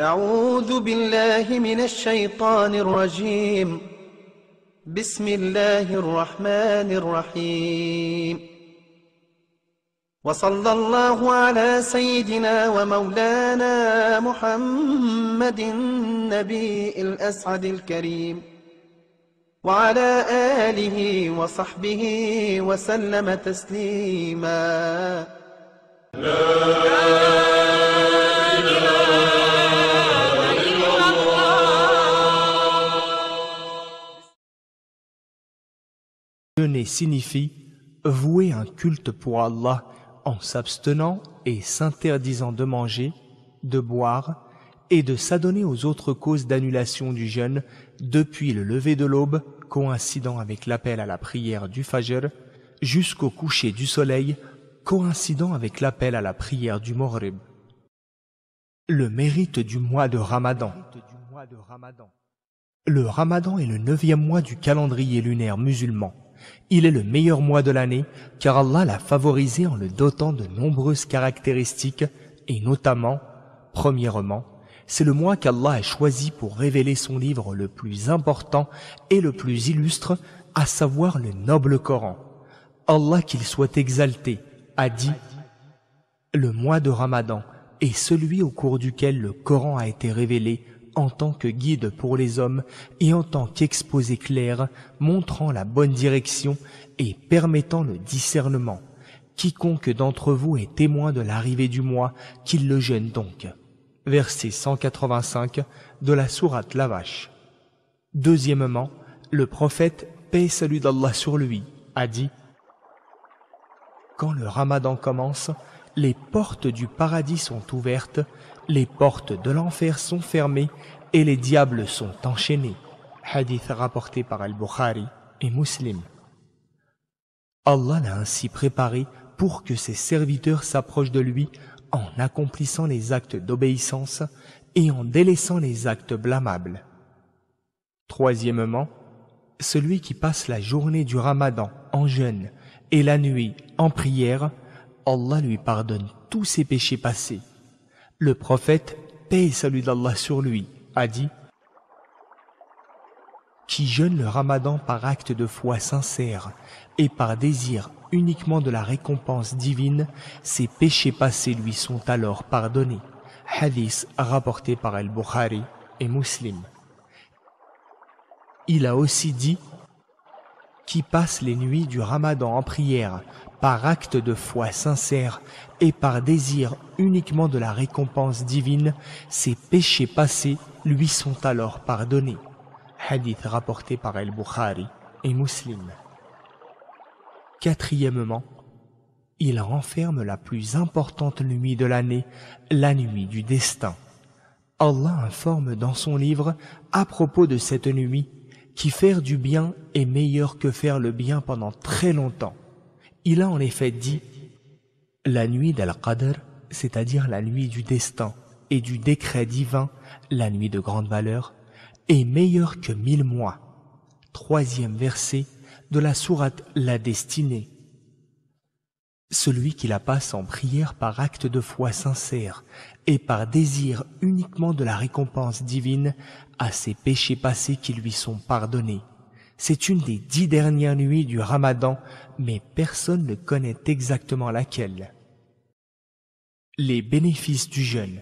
أعوذ بالله من الشيطان الرجيم. بسم الله الرحمن الرحيم. وصلى الله على سيدنا ومولانا محمد النبي الأسعد الكريم وعلى آله وصحبه وسلم تسليما. Jeûner signifie vouer un culte pour Allah en s'abstenant et s'interdisant de manger, de boire et de s'adonner aux autres causes d'annulation du jeûne depuis le lever de l'aube, coïncidant avec l'appel à la prière du Fajr, jusqu'au coucher du soleil, coïncidant avec l'appel à la prière du Maghrib. Le mérite du mois de Ramadan. Le Ramadan est le 9e mois du calendrier lunaire musulman. Il est le meilleur mois de l'année car Allah l'a favorisé en le dotant de nombreuses caractéristiques et notamment, premièrement, c'est le mois qu'Allah a choisi pour révéler son livre le plus important et le plus illustre, à savoir le noble Coran. Allah qu'il soit exalté a dit « Le mois de Ramadan est celui au cours duquel le Coran a été révélé en tant que guide pour les hommes et en tant qu'exposé clair montrant la bonne direction et permettant le discernement. Quiconque d'entre vous est témoin de l'arrivée du mois, qu'il le jeûne donc. » Verset 185 de la sourate La Vache. Deuxièmement, le prophète, paix et salut d'Allah sur lui, a dit « Quand le Ramadan commence, les portes du paradis sont ouvertes, les portes de l'enfer sont fermées et les diables sont enchaînés. » Hadith rapporté par Al-Bukhari et Muslim. Allah l'a ainsi préparé pour que ses serviteurs s'approchent de lui en accomplissant les actes d'obéissance et en délaissant les actes blâmables. Troisièmement, celui qui passe la journée du Ramadan en jeûne et la nuit en prière, Allah lui pardonne tous ses péchés passés. Le prophète, paix et salut d'Allah sur lui, a dit « Qui jeûne le Ramadan par acte de foi sincère et par désir uniquement de la récompense divine, ses péchés passés lui sont alors pardonnés. » Hadith rapporté par Al-Bukhari et Muslim. Il a aussi dit « Qui passe les nuits du Ramadan en prière par acte de foi sincère et par désir uniquement de la récompense divine, ses péchés passés lui sont alors pardonnés. » Hadith rapporté par Al-Bukhari et Muslim. Quatrièmement, il renferme la plus importante nuit de l'année, la nuit du destin. Allah informe dans son livre à propos de cette nuit qui faire du bien est meilleur que faire le bien pendant très longtemps. Il a en effet dit « La nuit d'Al-Qadr, c'est-à-dire la nuit du destin et du décret divin, la nuit de grande valeur, est meilleure que 1000 mois. » Troisième verset de la sourate La Destinée. Celui qui la passe en prière par acte de foi sincère et par désir uniquement de la récompense divine a ses péchés passés qui lui sont pardonnés. C'est une des 10 dernières nuits du Ramadan, mais personne ne connaît exactement laquelle. Les bénéfices du jeûne.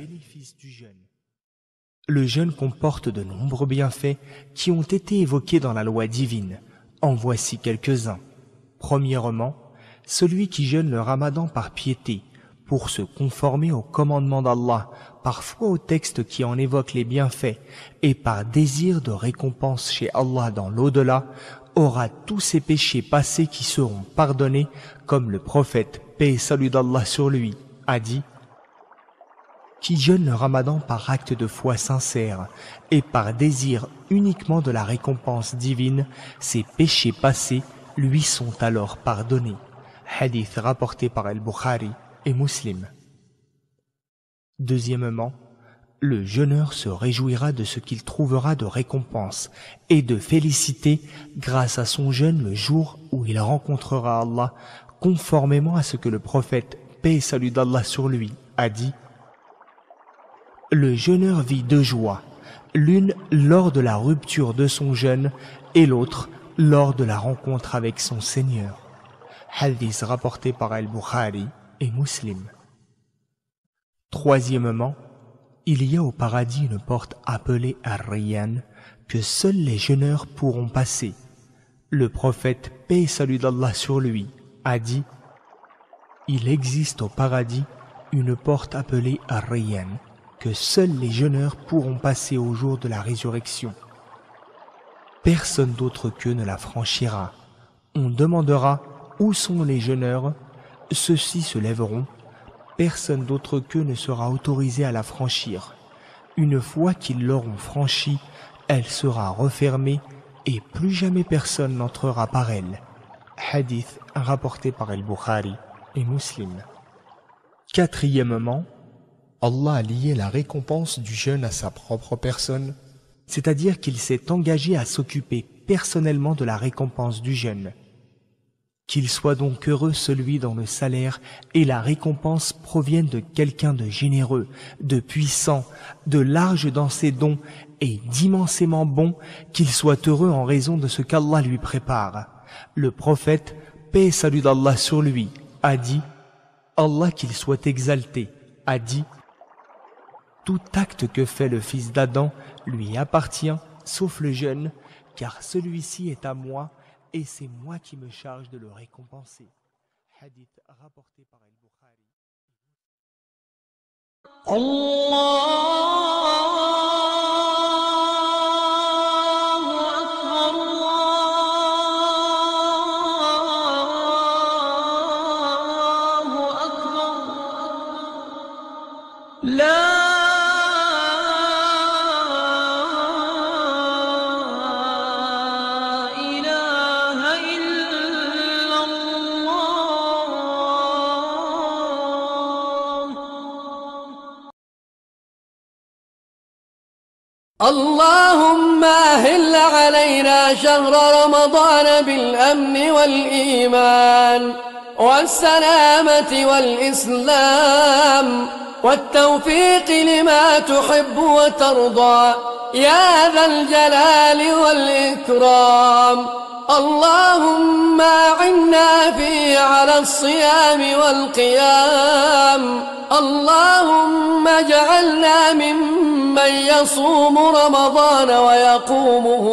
Le jeûne comporte de nombreux bienfaits qui ont été évoqués dans la loi divine. En voici quelques-uns. Premièrement, celui qui jeûne le Ramadan par piété, pour se conformer au commandement d'Allah, parfois au texte qui en évoque les bienfaits, et par désir de récompense chez Allah dans l'au-delà, aura tous ses péchés passés qui seront pardonnés, comme le prophète, paix et salut d'Allah sur lui, a dit « Qui jeûne le Ramadan par acte de foi sincère et par désir uniquement de la récompense divine, ses péchés passés lui sont alors pardonnés. » Hadith rapporté par Al-Bukhari et Muslim. Deuxièmement, le jeûneur se réjouira de ce qu'il trouvera de récompense et de félicité grâce à son jeûne le jour où il rencontrera Allah, conformément à ce que le prophète, paix et salut d'Allah sur lui, a dit Le jeûneur vit deux joies, l'une lors de la rupture de son jeûne et l'autre lors de la rencontre avec son Seigneur. Hadith rapporté par Al-Bukhari et Muslim. Troisièmement, il y a au paradis une porte appelée Ar-Rayyan que seuls les jeûneurs pourront passer. Le prophète, paix et salut d'Allah sur lui, a dit « Il existe au paradis une porte appelée Ar-Rayyan que seuls les jeûneurs pourront passer au jour de la résurrection. Personne d'autre qu'eux ne la franchira. On demandera où sont les jeûneurs, ceux-ci se lèveront. Personne d'autre qu'eux ne sera autorisé à la franchir. Une fois qu'ils l'auront franchie, elle sera refermée et plus jamais personne n'entrera par elle. » Hadith rapporté par Al-Bukhari et Muslim. Quatrièmement, Allah a lié la récompense du jeûne à sa propre personne, c'est-à-dire qu'il s'est engagé à s'occuper personnellement de la récompense du jeûne. Qu'il soit donc heureux celui dont le salaire et la récompense proviennent de quelqu'un de généreux, de puissant, de large dans ses dons et d'immensément bon, qu'il soit heureux en raison de ce qu'Allah lui prépare. Le prophète, paix et salut d'Allah sur lui, a dit « Allah qu'il soit exalté, a dit « Tout acte que fait le fils d'Adam lui appartient, sauf le jeûne, car celui-ci est à moi, et c'est moi qui me charge de le récompenser. » Hadith rapporté par Al-Bukhari. اللهم أهل علينا شهر رمضان بالأمن والإيمان والسلامة والإسلام والتوفيق لما تحب وترضى يا ذا الجلال والإكرام. اللهم أعنا فيه على الصيام والقيام. اللهم اجعلنا ممن يصوم رمضان ويقومه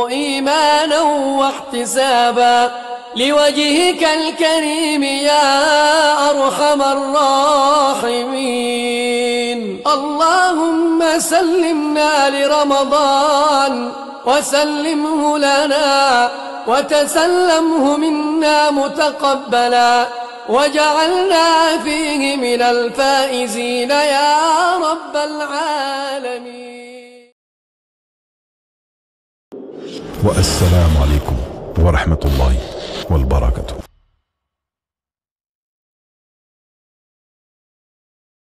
إيمانا واحتسابا لوجهك الكريم يا أرحم الراحمين. اللهم سلمنا لرمضان وسلمه لنا وتسلمه منا متقبلا وجعلنا فيه من الفائزين يا رب العالمين. والسلام عليكم ورحمة الله وبركاته.